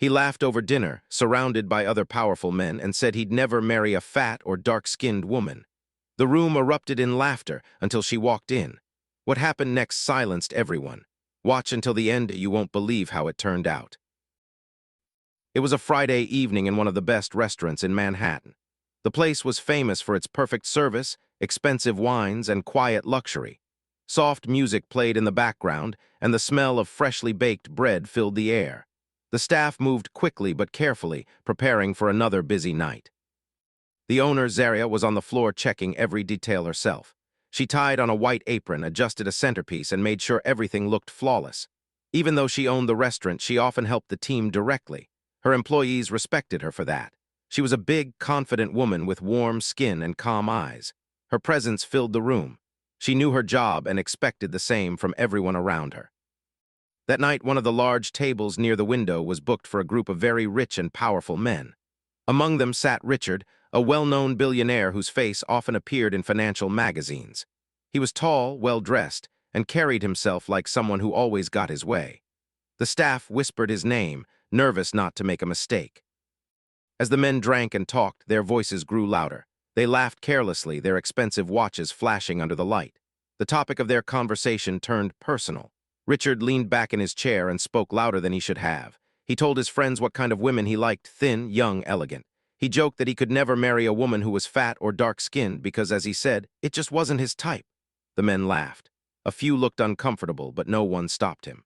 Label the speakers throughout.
Speaker 1: He laughed over dinner, surrounded by other powerful men, and said he'd never marry a fat or dark-skinned woman. The room erupted in laughter until she walked in. What happened next silenced everyone. Watch until the end, you won't believe how it turned out. It was a Friday evening in one of the best restaurants in Manhattan. The place was famous for its perfect service, expensive wines, and quiet luxury. Soft music played in the background, and the smell of freshly baked bread filled the air. The staff moved quickly but carefully, preparing for another busy night. The owner, Zaria, was on the floor checking every detail herself. She tied on a white apron, adjusted a centerpiece, and made sure everything looked flawless. Even though she owned the restaurant, she often helped the team directly. Her employees respected her for that. She was a big, confident woman with warm skin and calm eyes. Her presence filled the room. She knew her job and expected the same from everyone around her. That night, one of the large tables near the window was booked for a group of very rich and powerful men. Among them sat Richard, a well-known billionaire whose face often appeared in financial magazines. He was tall, well-dressed, and carried himself like someone who always got his way. The staff whispered his name, nervous not to make a mistake. As the men drank and talked, their voices grew louder. They laughed carelessly, their expensive watches flashing under the light. The topic of their conversation turned personal. Richard leaned back in his chair and spoke louder than he should have. He told his friends what kind of women he liked: thin, young, elegant. He joked that he could never marry a woman who was fat or dark-skinned because, as he said, it just wasn't his type. The men laughed. A few looked uncomfortable, but no one stopped him.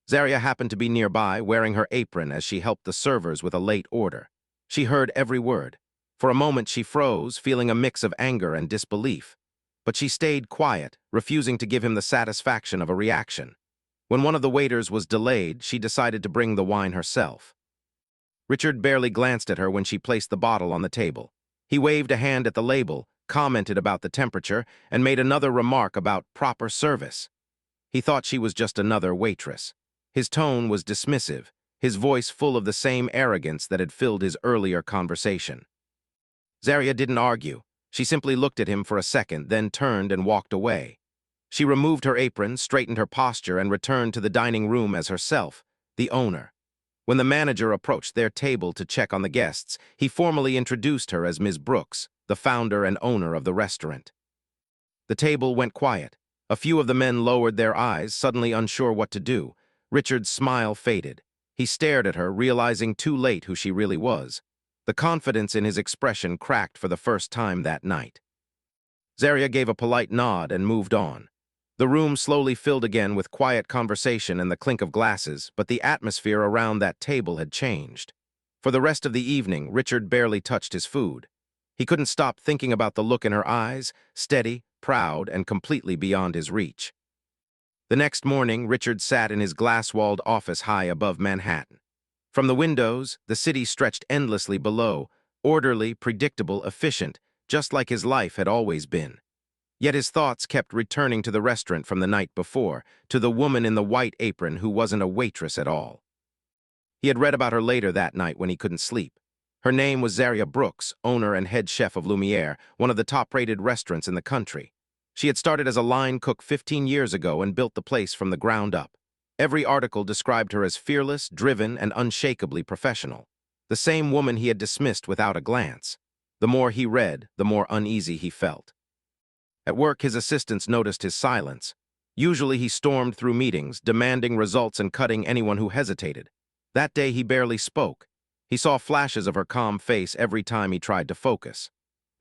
Speaker 1: Zaria happened to be nearby, wearing her apron as she helped the servers with a late order. She heard every word. For a moment she froze, feeling a mix of anger and disbelief. But she stayed quiet, refusing to give him the satisfaction of a reaction. When one of the waiters was delayed, she decided to bring the wine herself. Richard barely glanced at her when she placed the bottle on the table. He waved a hand at the label, commented about the temperature, and made another remark about proper service. He thought she was just another waitress. His tone was dismissive, his voice full of the same arrogance that had filled his earlier conversation. Zaria didn't argue. She simply looked at him for a second, then turned and walked away. She removed her apron, straightened her posture, and returned to the dining room as herself, the owner. When the manager approached their table to check on the guests, he formally introduced her as Ms. Brooks, the founder and owner of the restaurant. The table went quiet. A few of the men lowered their eyes, suddenly unsure what to do. Richard's smile faded. He stared at her, realizing too late who she really was. The confidence in his expression cracked for the first time that night. Zaria gave a polite nod and moved on. The room slowly filled again with quiet conversation and the clink of glasses, but the atmosphere around that table had changed. For the rest of the evening, Richard barely touched his food. He couldn't stop thinking about the look in her eyes, steady, proud, and completely beyond his reach. The next morning, Richard sat in his glass-walled office high above Manhattan. From the windows, the city stretched endlessly below, orderly, predictable, efficient, just like his life had always been. Yet his thoughts kept returning to the restaurant from the night before, to the woman in the white apron who wasn't a waitress at all. He had read about her later that night when he couldn't sleep. Her name was Zaria Brooks, owner and head chef of Lumiere, one of the top-rated restaurants in the country. She had started as a line cook 15 years ago and built the place from the ground up. Every article described her as fearless, driven, and unshakably professional. The same woman he had dismissed without a glance. The more he read, the more uneasy he felt. At work, his assistants noticed his silence. Usually he stormed through meetings, demanding results and cutting anyone who hesitated. That day he barely spoke. He saw flashes of her calm face every time he tried to focus.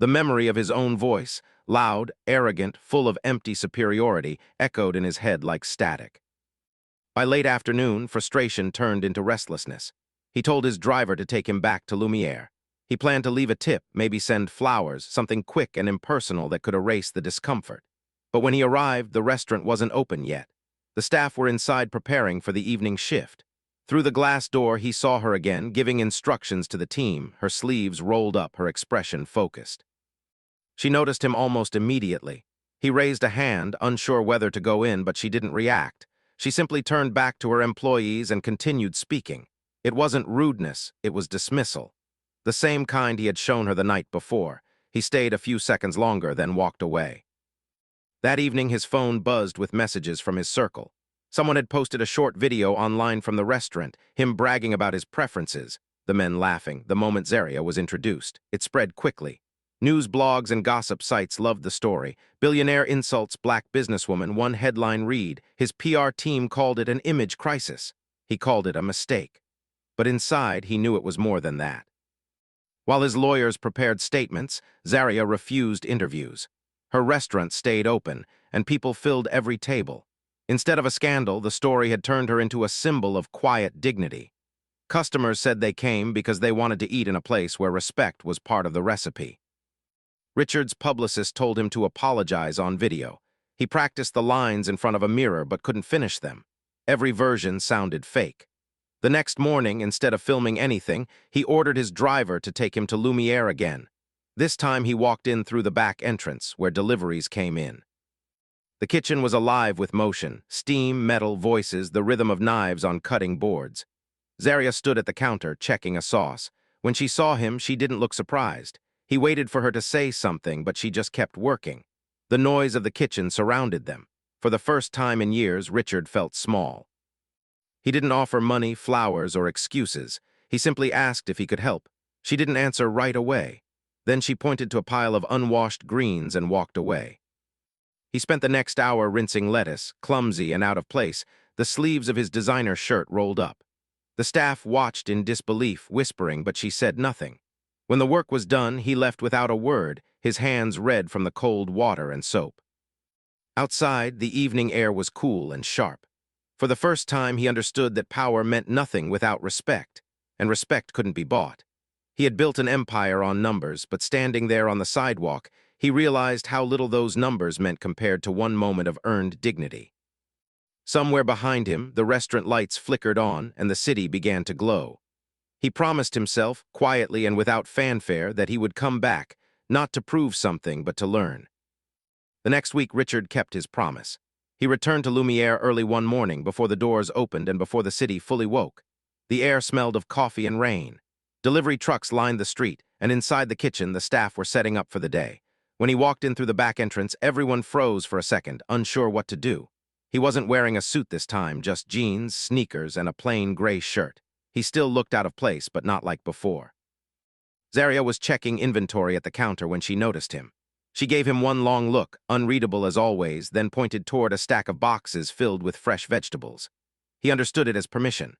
Speaker 1: The memory of his own voice, loud, arrogant, full of empty superiority, echoed in his head like static. By late afternoon, frustration turned into restlessness. He told his driver to take him back to Lumiere. He planned to leave a tip, maybe send flowers, something quick and impersonal that could erase the discomfort. But when he arrived, the restaurant wasn't open yet. The staff were inside preparing for the evening shift. Through the glass door, he saw her again, giving instructions to the team, her sleeves rolled up, her expression focused. She noticed him almost immediately. He raised a hand, unsure whether to go in, but she didn't react. She simply turned back to her employees and continued speaking. It wasn't rudeness, it was dismissal. The same kind he had shown her the night before. He stayed a few seconds longer, then walked away. That evening, his phone buzzed with messages from his circle. Someone had posted a short video online from the restaurant, him bragging about his preferences, the men laughing the moment Zaria was introduced. It spread quickly. News blogs and gossip sites loved the story. Billionaire insults black businesswoman, one headline read. His PR team called it an image crisis. He called it a mistake. But inside, he knew it was more than that. While his lawyers prepared statements, Zaria refused interviews. Her restaurant stayed open, and people filled every table. Instead of a scandal, the story had turned her into a symbol of quiet dignity. Customers said they came because they wanted to eat in a place where respect was part of the recipe. Richard's publicist told him to apologize on video. He practiced the lines in front of a mirror but couldn't finish them. Every version sounded fake. The next morning, instead of filming anything, he ordered his driver to take him to Lumiere again. This time he walked in through the back entrance, where deliveries came in. The kitchen was alive with motion, steam, metal, voices, the rhythm of knives on cutting boards. Zaria stood at the counter, checking a sauce. When she saw him, she didn't look surprised. He waited for her to say something, but she just kept working. The noise of the kitchen surrounded them. For the first time in years, Richard felt small. He didn't offer money, flowers, or excuses. He simply asked if he could help. She didn't answer right away. Then she pointed to a pile of unwashed greens and walked away. He spent the next hour rinsing lettuce, clumsy and out of place, the sleeves of his designer shirt rolled up. The staff watched in disbelief, whispering, but she said nothing. When the work was done, he left without a word, his hands red from the cold water and soap. Outside, the evening air was cool and sharp. For the first time, he understood that power meant nothing without respect, and respect couldn't be bought. He had built an empire on numbers, but standing there on the sidewalk, he realized how little those numbers meant compared to one moment of earned dignity. Somewhere behind him, the restaurant lights flickered on, and the city began to glow. He promised himself, quietly and without fanfare, that he would come back, not to prove something, but to learn. The next week, Richard kept his promise. He returned to Lumiere early one morning, before the doors opened and before the city fully woke. The air smelled of coffee and rain. Delivery trucks lined the street, and inside the kitchen, the staff were setting up for the day. When he walked in through the back entrance, everyone froze for a second, unsure what to do. He wasn't wearing a suit this time, just jeans, sneakers, and a plain gray shirt. He still looked out of place, but not like before. Zaria was checking inventory at the counter when she noticed him. She gave him one long look, unreadable as always, then pointed toward a stack of boxes filled with fresh vegetables. He understood it as permission.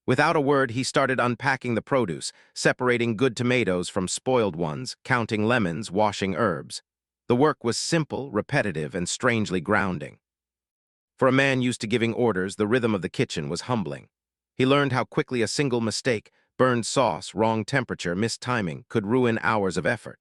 Speaker 1: Without a word, he started unpacking the produce, separating good tomatoes from spoiled ones, counting lemons, washing herbs. The work was simple, repetitive, and strangely grounding. For a man used to giving orders, the rhythm of the kitchen was humbling. He learned how quickly a single mistake, burned sauce, wrong temperature, missed timing, could ruin hours of effort.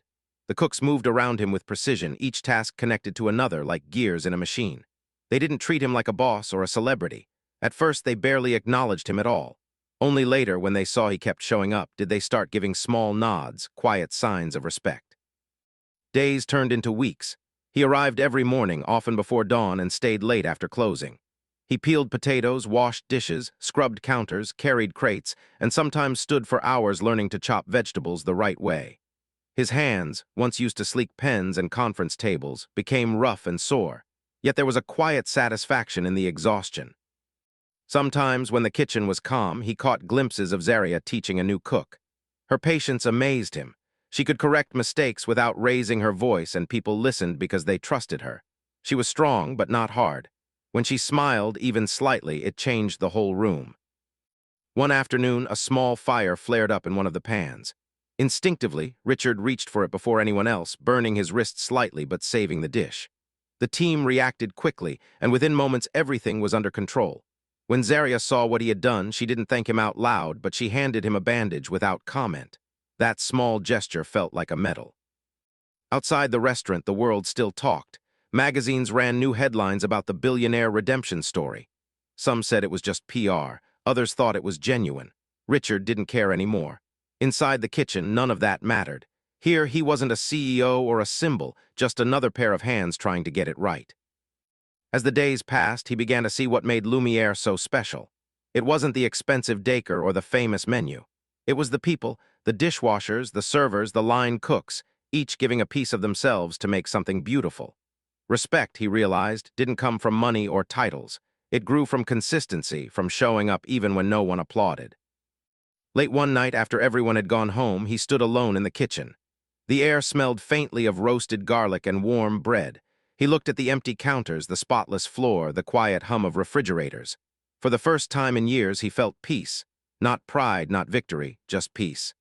Speaker 1: The cooks moved around him with precision, each task connected to another like gears in a machine. They didn't treat him like a boss or a celebrity. At first, they barely acknowledged him at all. Only later, when they saw he kept showing up, did they start giving small nods, quiet signs of respect. Days turned into weeks. He arrived every morning, often before dawn, and stayed late after closing. He peeled potatoes, washed dishes, scrubbed counters, carried crates, and sometimes stood for hours learning to chop vegetables the right way. His hands, once used to sleek pens and conference tables, became rough and sore, yet there was a quiet satisfaction in the exhaustion. Sometimes, when the kitchen was calm, he caught glimpses of Zaria teaching a new cook. Her patience amazed him. She could correct mistakes without raising her voice, and people listened because they trusted her. She was strong, but not hard. When she smiled, even slightly, it changed the whole room. One afternoon, a small fire flared up in one of the pans. Instinctively, Richard reached for it before anyone else, burning his wrist slightly but saving the dish. The team reacted quickly, and within moments everything was under control. When Zaria saw what he had done, she didn't thank him out loud, but she handed him a bandage without comment. That small gesture felt like a medal. Outside the restaurant, the world still talked. Magazines ran new headlines about the billionaire redemption story. Some said it was just PR, others thought it was genuine. Richard didn't care anymore. Inside the kitchen, none of that mattered. Here, he wasn't a CEO or a symbol, just another pair of hands trying to get it right. As the days passed, he began to see what made Lumiere so special. It wasn't the expensive decor or the famous menu. It was the people, the dishwashers, the servers, the line cooks, each giving a piece of themselves to make something beautiful. Respect, he realized, didn't come from money or titles. It grew from consistency, from showing up even when no one applauded. Late one night, after everyone had gone home, he stood alone in the kitchen. The air smelled faintly of roasted garlic and warm bread. He looked at the empty counters, the spotless floor, the quiet hum of refrigerators. For the first time in years, he felt peace. Not pride, not victory, just peace.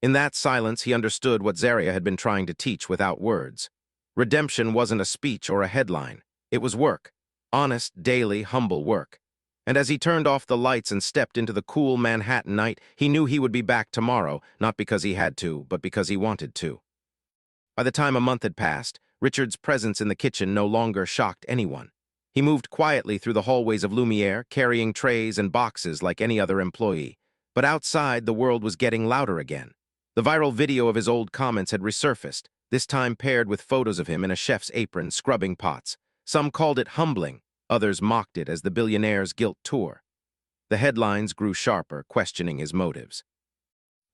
Speaker 1: In that silence, he understood what Zaria had been trying to teach without words. Redemption wasn't a speech or a headline. It was work. Honest, daily, humble work. And as he turned off the lights and stepped into the cool Manhattan night, he knew he would be back tomorrow, not because he had to, but because he wanted to. By the time a month had passed, Richard's presence in the kitchen no longer shocked anyone. He moved quietly through the hallways of Lumiere, carrying trays and boxes like any other employee. But outside, the world was getting louder again. The viral video of his old comments had resurfaced, this time paired with photos of him in a chef's apron scrubbing pots. Some called it humbling, others mocked it as the billionaire's guilt tour. The headlines grew sharper, questioning his motives.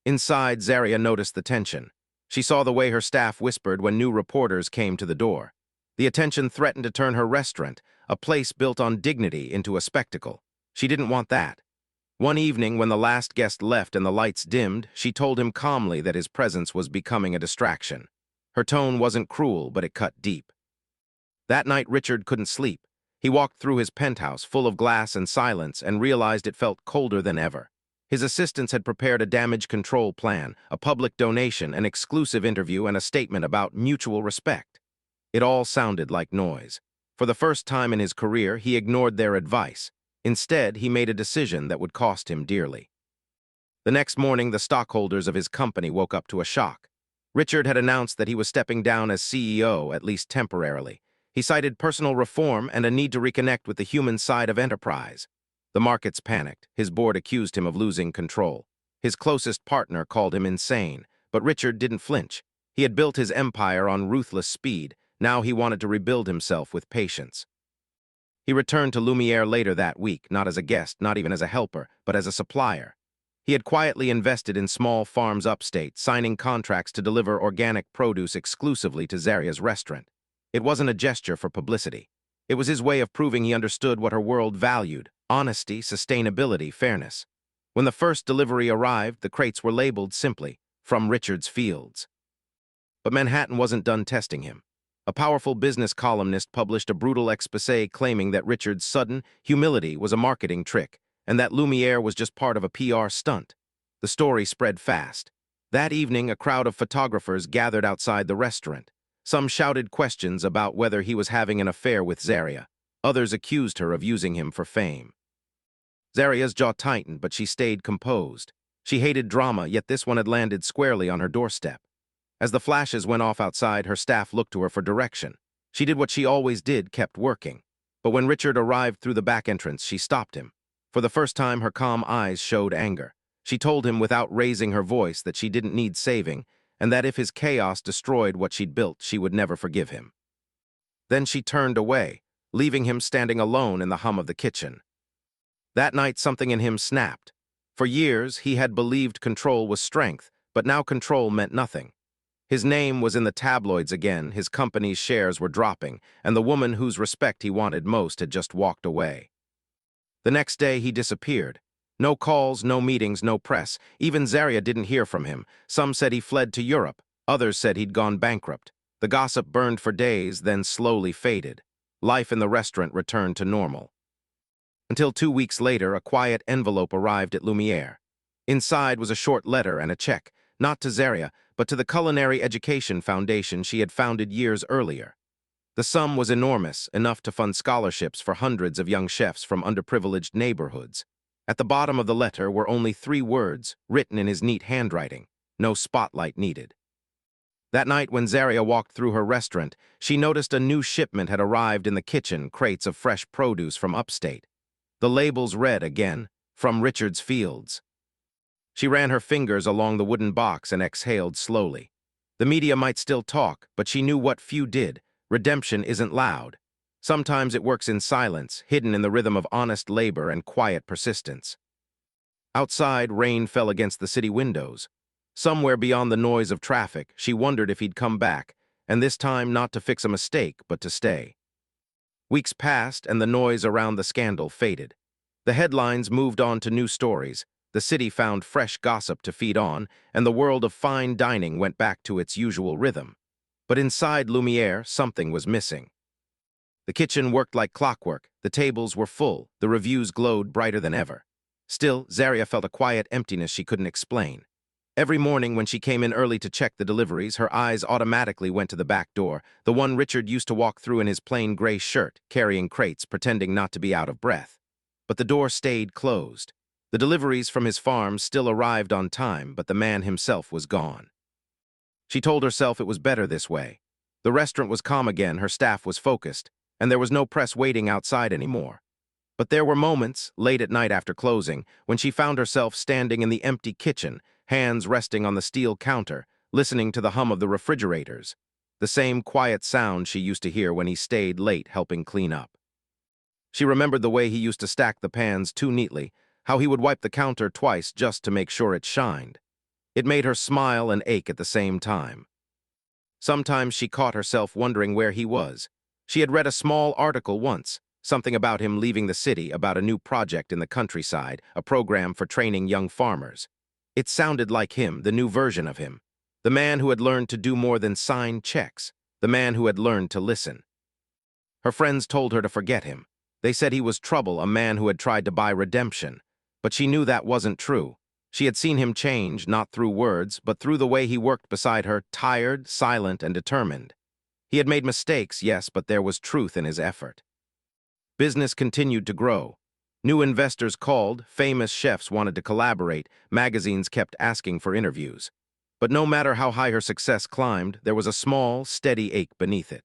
Speaker 1: Inside, Zaria noticed the tension. She saw the way her staff whispered when new reporters came to the door. The attention threatened to turn her restaurant, a place built on dignity, into a spectacle. She didn't want that. One evening, when the last guest left and the lights dimmed, she told him calmly that his presence was becoming a distraction. Her tone wasn't cruel, but it cut deep. That night, Richard couldn't sleep. He walked through his penthouse, full of glass and silence, and realized it felt colder than ever. His assistants had prepared a damage control plan, a public donation, an exclusive interview, and a statement about mutual respect. It all sounded like noise. For the first time in his career, he ignored their advice. Instead, he made a decision that would cost him dearly. The next morning, the stockholders of his company woke up to a shock. Richard had announced that he was stepping down as CEO, at least temporarily. He cited personal reform and a need to reconnect with the human side of enterprise. The markets panicked. His board accused him of losing control. His closest partner called him insane, but Richard didn't flinch. He had built his empire on ruthless speed. Now he wanted to rebuild himself with patience. He returned to Lumiere later that week, not as a guest, not even as a helper, but as a supplier. He had quietly invested in small farms upstate, signing contracts to deliver organic produce exclusively to Zaria's restaurant. It wasn't a gesture for publicity. It was his way of proving he understood what her world valued: honesty, sustainability, fairness. When the first delivery arrived, the crates were labeled simply, "From Richard's Fields." But Manhattan wasn't done testing him. A powerful business columnist published a brutal exposé claiming that Richard's sudden humility was a marketing trick, and that Lumiere was just part of a PR stunt. The story spread fast. That evening, a crowd of photographers gathered outside the restaurant. Some shouted questions about whether he was having an affair with Zaria. Others accused her of using him for fame. Zaria's jaw tightened, but she stayed composed. She hated drama, yet this one had landed squarely on her doorstep. As the flashes went off outside, her staff looked to her for direction. She did what she always did, kept working. But when Richard arrived through the back entrance, she stopped him. For the first time, her calm eyes showed anger. She told him without raising her voice that she didn't need saving, and that if his chaos destroyed what she'd built, she would never forgive him. Then she turned away, leaving him standing alone in the hum of the kitchen. That night, something in him snapped. For years, he had believed control was strength, but now control meant nothing. His name was in the tabloids again, his company's shares were dropping, and the woman whose respect he wanted most had just walked away. The next day, he disappeared. No calls, no meetings, no press. Even Zaria didn't hear from him. Some said he fled to Europe. Others said he'd gone bankrupt. The gossip burned for days, then slowly faded. Life in the restaurant returned to normal. Until 2 weeks later, a quiet envelope arrived at Lumiere. Inside was a short letter and a check, not to Zaria, but to the Culinary Education Foundation she had founded years earlier. The sum was enormous, enough to fund scholarships for hundreds of young chefs from underprivileged neighborhoods. At the bottom of the letter were only 3 words, written in his neat handwriting: no spotlight needed. That night, when Zaria walked through her restaurant, she noticed a new shipment had arrived in the kitchen, crates of fresh produce from upstate. The labels read again, "From Richard's Fields." She ran her fingers along the wooden box and exhaled slowly. The media might still talk, but she knew what few did. Redemption isn't loud. Sometimes it works in silence, hidden in the rhythm of honest labor and quiet persistence. Outside, rain fell against the city windows. Somewhere beyond the noise of traffic, she wondered if he'd come back, and this time not to fix a mistake, but to stay. Weeks passed, and the noise around the scandal faded. The headlines moved on to new stories, the city found fresh gossip to feed on, and the world of fine dining went back to its usual rhythm. But inside Lumiere, something was missing. The kitchen worked like clockwork, the tables were full, the reviews glowed brighter than ever. Still, Zaria felt a quiet emptiness she couldn't explain. Every morning when she came in early to check the deliveries, her eyes automatically went to the back door, the one Richard used to walk through in his plain gray shirt, carrying crates, pretending not to be out of breath. But the door stayed closed. The deliveries from his farm still arrived on time, but the man himself was gone. She told herself it was better this way. The restaurant was calm again, her staff was focused, and there was no press waiting outside anymore. But there were moments, late at night after closing, when she found herself standing in the empty kitchen, hands resting on the steel counter, listening to the hum of the refrigerators, the same quiet sound she used to hear when he stayed late helping clean up. She remembered the way he used to stack the pans too neatly, how he would wipe the counter twice just to make sure it shined. It made her smile and ache at the same time. Sometimes she caught herself wondering where he was. She had read a small article once, something about him leaving the city, about a new project in the countryside, a program for training young farmers. It sounded like him, the new version of him. The man who had learned to do more than sign checks. The man who had learned to listen. Her friends told her to forget him. They said he was trouble, a man who had tried to buy redemption. But she knew that wasn't true. She had seen him change, not through words, but through the way he worked beside her, tired, silent, and determined. He had made mistakes, yes, but there was truth in his effort. Business continued to grow. New investors called, famous chefs wanted to collaborate, magazines kept asking for interviews. But no matter how high her success climbed, there was a small, steady ache beneath it.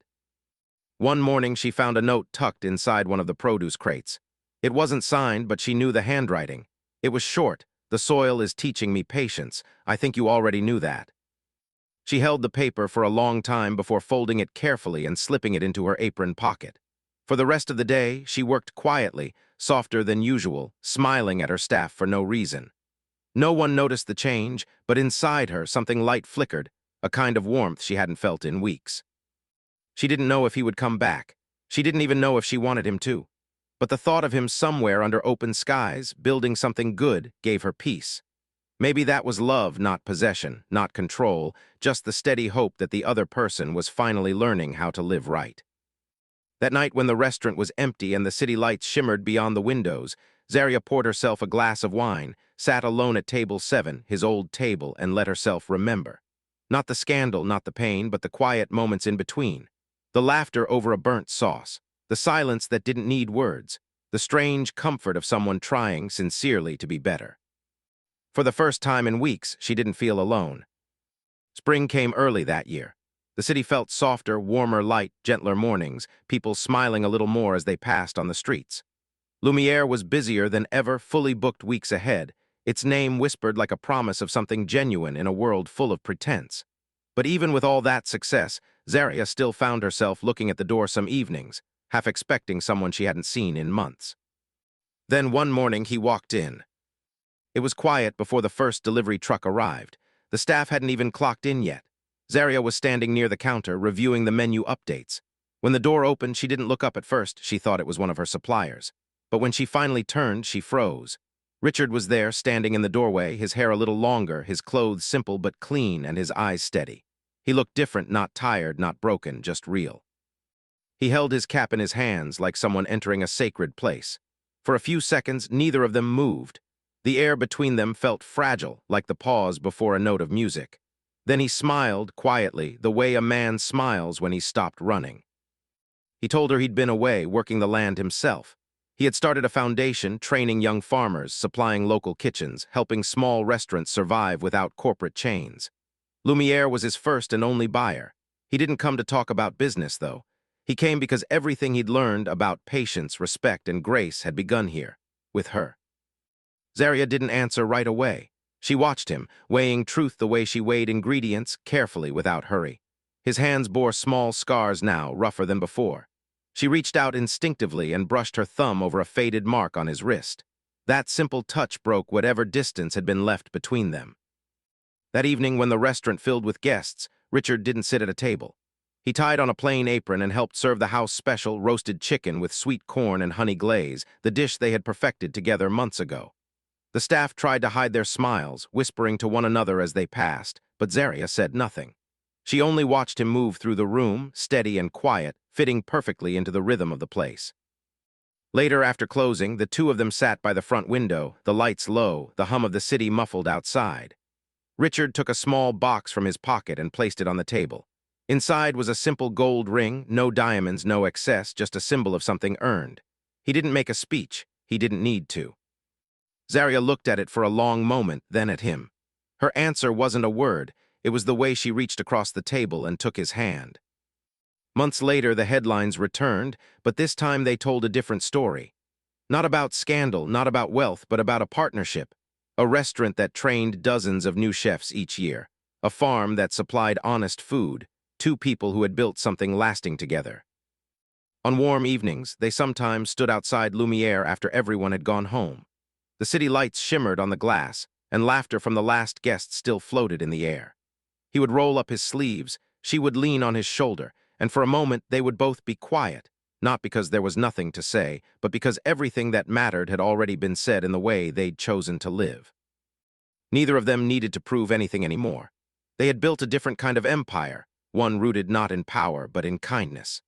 Speaker 1: One morning she found a note tucked inside one of the produce crates. It wasn't signed, but she knew the handwriting. It was short. "The soil is teaching me patience. I think you already knew that." She held the paper for a long time before folding it carefully and slipping it into her apron pocket. For the rest of the day, she worked quietly, softer than usual, smiling at her staff for no reason. No one noticed the change, but inside her something light flickered, a kind of warmth she hadn't felt in weeks. She didn't know if he would come back. She didn't even know if she wanted him to. But the thought of him somewhere under open skies, building something good, gave her peace. Maybe that was love, not possession, not control, just the steady hope that the other person was finally learning how to live right. That night when the restaurant was empty and the city lights shimmered beyond the windows, Zaria poured herself a glass of wine, sat alone at table 7, his old table, and let herself remember. Not the scandal, not the pain, but the quiet moments in between. The laughter over a burnt sauce, the silence that didn't need words, the strange comfort of someone trying sincerely to be better. For the first time in weeks, she didn't feel alone. Spring came early that year. The city felt softer, warmer light, gentler mornings, people smiling a little more as they passed on the streets. Lumiere was busier than ever, fully booked weeks ahead, its name whispered like a promise of something genuine in a world full of pretense. But even with all that success, Zaria still found herself looking at the door some evenings, half expecting someone she hadn't seen in months. Then one morning he walked in. It was quiet before the first delivery truck arrived. The staff hadn't even clocked in yet. Zaria was standing near the counter, reviewing the menu updates. When the door opened, she didn't look up at first. She thought it was one of her suppliers. But when she finally turned, she froze. Richard was there, standing in the doorway, his hair a little longer, his clothes simple but clean, and his eyes steady. He looked different, not tired, not broken, just real. He held his cap in his hands like someone entering a sacred place. For a few seconds, neither of them moved. The air between them felt fragile, like the pause before a note of music. Then he smiled, quietly, the way a man smiles when he's stopped running. He told her he'd been away, working the land himself. He had started a foundation, training young farmers, supplying local kitchens, helping small restaurants survive without corporate chains. Lumiere was his first and only buyer. He didn't come to talk about business, though. He came because everything he'd learned about patience, respect, and grace had begun here, with her. Zaria didn't answer right away. She watched him, weighing truth the way she weighed ingredients, carefully, without hurry. His hands bore small scars now, rougher than before. She reached out instinctively and brushed her thumb over a faded mark on his wrist. That simple touch broke whatever distance had been left between them. That evening, when the restaurant filled with guests, Richard didn't sit at a table. He tied on a plain apron and helped serve the house special roasted chicken with sweet corn and honey glaze, the dish they had perfected together months ago. The staff tried to hide their smiles, whispering to one another as they passed, but Zaria said nothing. She only watched him move through the room, steady and quiet, fitting perfectly into the rhythm of the place. Later, after closing, the two of them sat by the front window, the lights low, the hum of the city muffled outside. Richard took a small box from his pocket and placed it on the table. Inside was a simple gold ring, no diamonds, no excess, just a symbol of something earned. He didn't make a speech. He didn't need to. Zaria looked at it for a long moment, then at him. Her answer wasn't a word. It was the way she reached across the table and took his hand. Months later, the headlines returned, but this time they told a different story. Not about scandal, not about wealth, but about a partnership. A restaurant that trained dozens of new chefs each year. A farm that supplied honest food. Two people who had built something lasting together. On warm evenings, they sometimes stood outside Lumiere after everyone had gone home. The city lights shimmered on the glass, and laughter from the last guest still floated in the air. He would roll up his sleeves, she would lean on his shoulder, and for a moment they would both be quiet, not because there was nothing to say, but because everything that mattered had already been said in the way they'd chosen to live. Neither of them needed to prove anything anymore. They had built a different kind of empire, one rooted not in power but in kindness.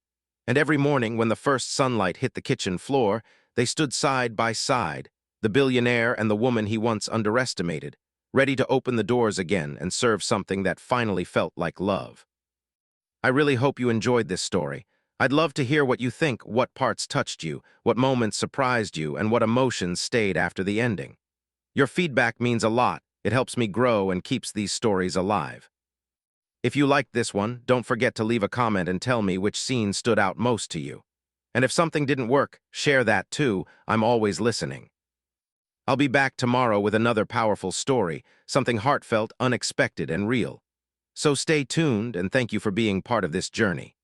Speaker 1: And every morning when the first sunlight hit the kitchen floor, they stood side by side, the billionaire and the woman he once underestimated, ready to open the doors again and serve something that finally felt like love. I really hope you enjoyed this story. I'd love to hear what you think, what parts touched you, what moments surprised you, and what emotions stayed after the ending. Your feedback means a lot. It helps me grow and keeps these stories alive. If you liked this one, don't forget to leave a comment and tell me which scene stood out most to you. And if something didn't work, share that too. I'm always listening. I'll be back tomorrow with another powerful story, something heartfelt, unexpected, and real. So stay tuned, and thank you for being part of this journey.